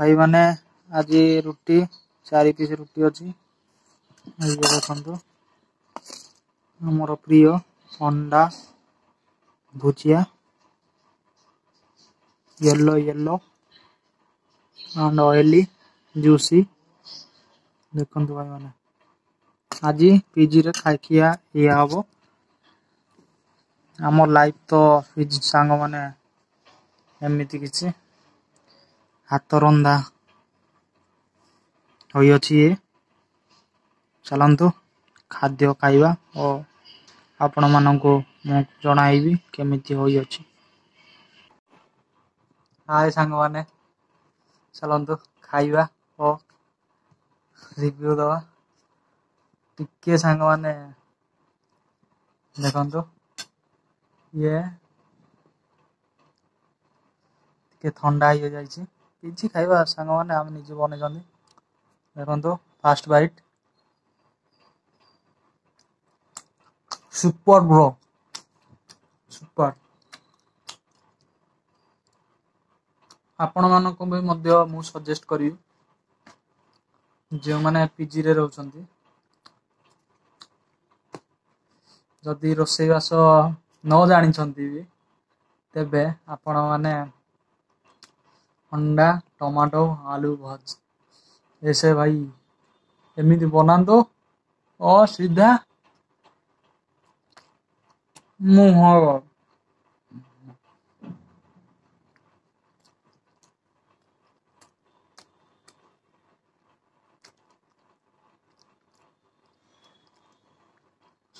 भाई माने आज रुटी 4 पीस रुटी अच्छी देखो मोर प्रिय अंडा भुजिया yellow yellow and oily juicy देखो भाई माने आज पीजी रे खाई खिया ये हम आम लाइफ तो पीजी सांग माने एमती किसी हाथ रंधा होइछि चलतु खाद्य खाइबा और आपण मानकु मु जणाइबी केमिति होइछि। हाय सांग माने चलतु खाइबा और रिव्यू दवा टिके सांग माने देखंतु ये टिके ठंडा हो जाइछि पीजी खाइबा सांग माने हम निजे बने जंदी देखंतु fast bite super bro super आपण मानक भी मध्य मु सजेस्ट करी जो माने पीजी रे रहउछंती जदि रोसई बास न जानी छंती भी तेबे आपण माने अंडा टमाटो आलू भज ऐसे भाई एमिति बनांदो और सीधा मुंह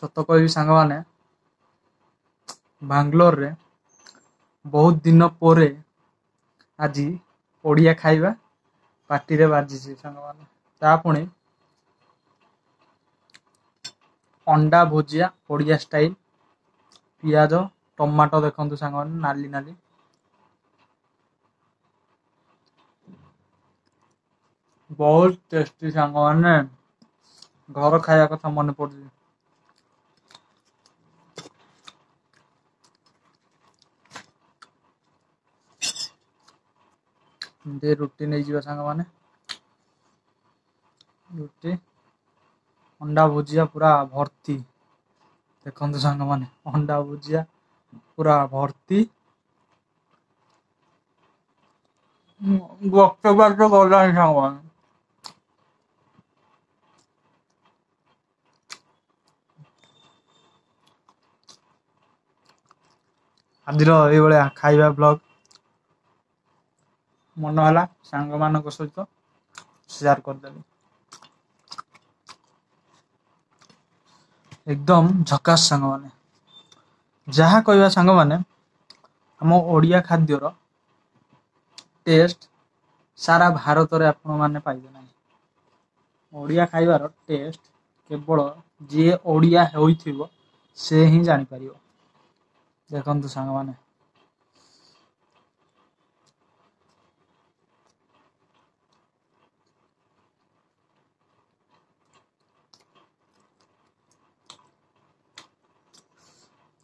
सत कह सांग माने बांग्लोर रे बहुत दिन पर आज ओडिया खाइबा पार्टी रे बाजी सांग माने ता पुणी अंडा भुजिया ओडिया स्टाइल पियाज टमाटो देखंतु सांग माने नाली नाली बहुत टेस्टी सांग माने घर खाया कथा मन पड़ दे रुटी नहीं जीवा सांग माने रुटी अंडा भुजिया पूरा भर्ती देखंतु सांग माने अंडा भुजिया पूरा भर्ती वक्त बार तो गला सांग माने आज ये खाइबा ब्लॉग मन है सांग मान सहित शेयर करदेली एकदम झकास सांग माने जहा कहवा सांग माने हम ओडिया खाद्यर टेस्ट सारा भारत रे आपण माने पाइबे ना ओडिया खाइबार टेस्ट केवल जी ओडिया होइथिबो से ही जानि परियो देखंतु सांग माने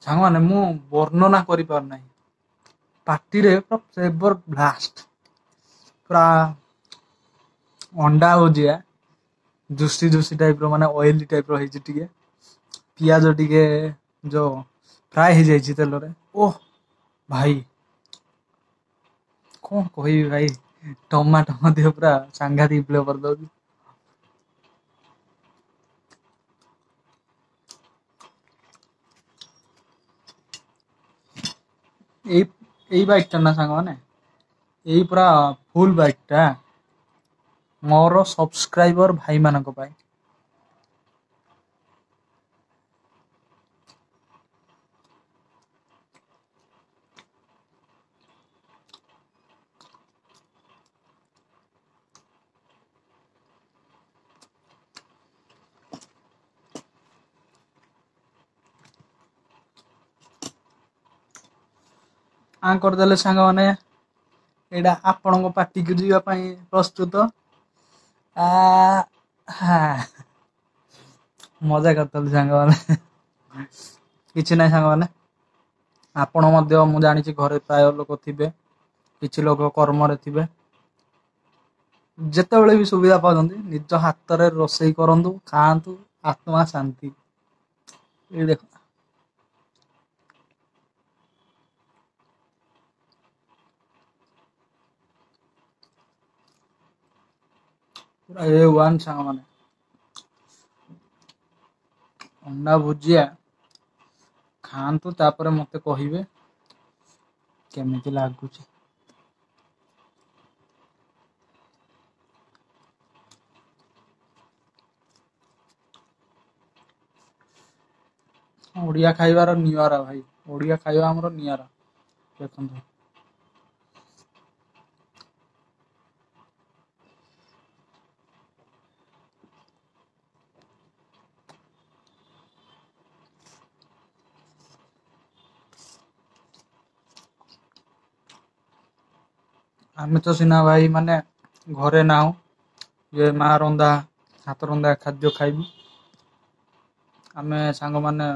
सांग माने मु वर्णना करि पार नाही पार्टी रे पूरा फ्लेवर ब्लास्ट पूरा अंडा हो जिया जूसी जूसी टाइप रो माने ऑयली टाइप रो हिज टिके पियाज टिके जो फ्राई हो जाइछि तेल रे ओह भाई कौन कहि भाई टमाटो मध्य पूरा सांघातिक फ्लेवर दो এই বাইকটা না सांग माने এই पूरा फुल बाइकटा मोर सब्सक्राइबर भाई मानक पाई करदेले सांग माने एडा आपण पार्टी को जीवा प्रस्तुत मजा करते सांग माने किसी ना सांग माने आपण मु जानी घरे प्राय लोक थे किसी लोक कर्म रे थे ଯେତେବେଳେ ବି ସୁବିଧା ପାଉଛନ୍ତି ନିଜ ହାତରେ ରୋଷେଇ କରନ୍ତୁ, ଖାଆନ୍ତୁ, ଆତ୍ମା ଶାନ୍ତି। ଏଇ ଦେଖ ପୁରା A1 ସାଙ୍ଗମାନେ। ଅଣ୍ଡା ଭୁଜିଆ ଖାଆନ୍ତୁ, ତାପରେ ମତେ କହିବେ କେମିତି ଲାଗୁଛି। ଓଡ଼ିଆ ଖାଇବାର ନିଆରା ଭାଇ, ଓଡ଼ିଆ ଖାଇବା ଆମର ନିଆରା। ଦେଖନ୍ତୁ ଆମେ ତ ସିନା ଭାଇ ମାନେ ଘରେ ନାହୁଁ, ଯେ ମା ରନ୍ଧା ହାତ ରନ୍ଧା ଖାଦ୍ୟ ଖାଇବୁ। ଆମେ ସାଙ୍ଗମାନେ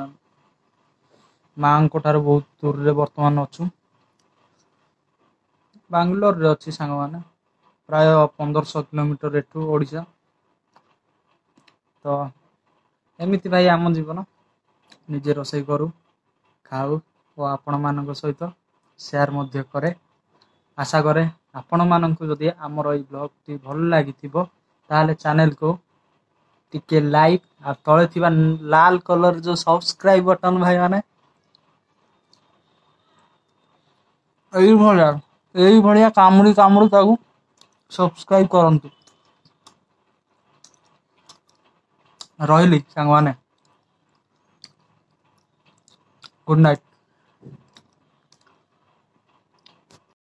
ମାଙ୍କ ଠାରୁ ବହୁତ ଦୂରରେ ବର୍ତ୍ତମାନ ଅଛୁ। ବାଙ୍ଗାଲୋରରେ ଅଛି ସାଙ୍ଗମାନେ, ପ୍ରାୟ 1500 କିଲୋମିଟର ଏଠୁ ଓଡ଼ିଶା। ତ ଏମିତି ଭାଇ ଆମ ଜୀବନ, ନିଜେ ରୋଷେଇ କରୁ, ଖାଉ ଓ ଆପଣମାନଙ୍କ ସହିତ ସେୟାର ମଧ୍ୟ କରେ। ଆଶା କରେ ଆପଣମାନଙ୍କୁ ଯଦି ଆମର ଏଇ ବ୍ଲଗଟି ଭଲ ଲାଗିଥିବ ତାହେଲେ ଚ୍ୟାନେଲକୁ ଟିକେ ଲାଇକ୍ ଆଉ ତଳେ ଥିବା ଲାଲ କଲର ଯୋଉ ସବସ୍କ୍ରାଇବ ବଟନ ଭାଇ ମାନେ ଏଇଭଳିଆ କାମୁଡ଼ି କାମୁଡ଼ି ତାକୁ ସବସ୍କ୍ରାଇବ କରନ୍ତୁ। ରହିଲି ସାଙ୍ଗମାନେ, ଗୁଡ୍ ନାଇଟ୍।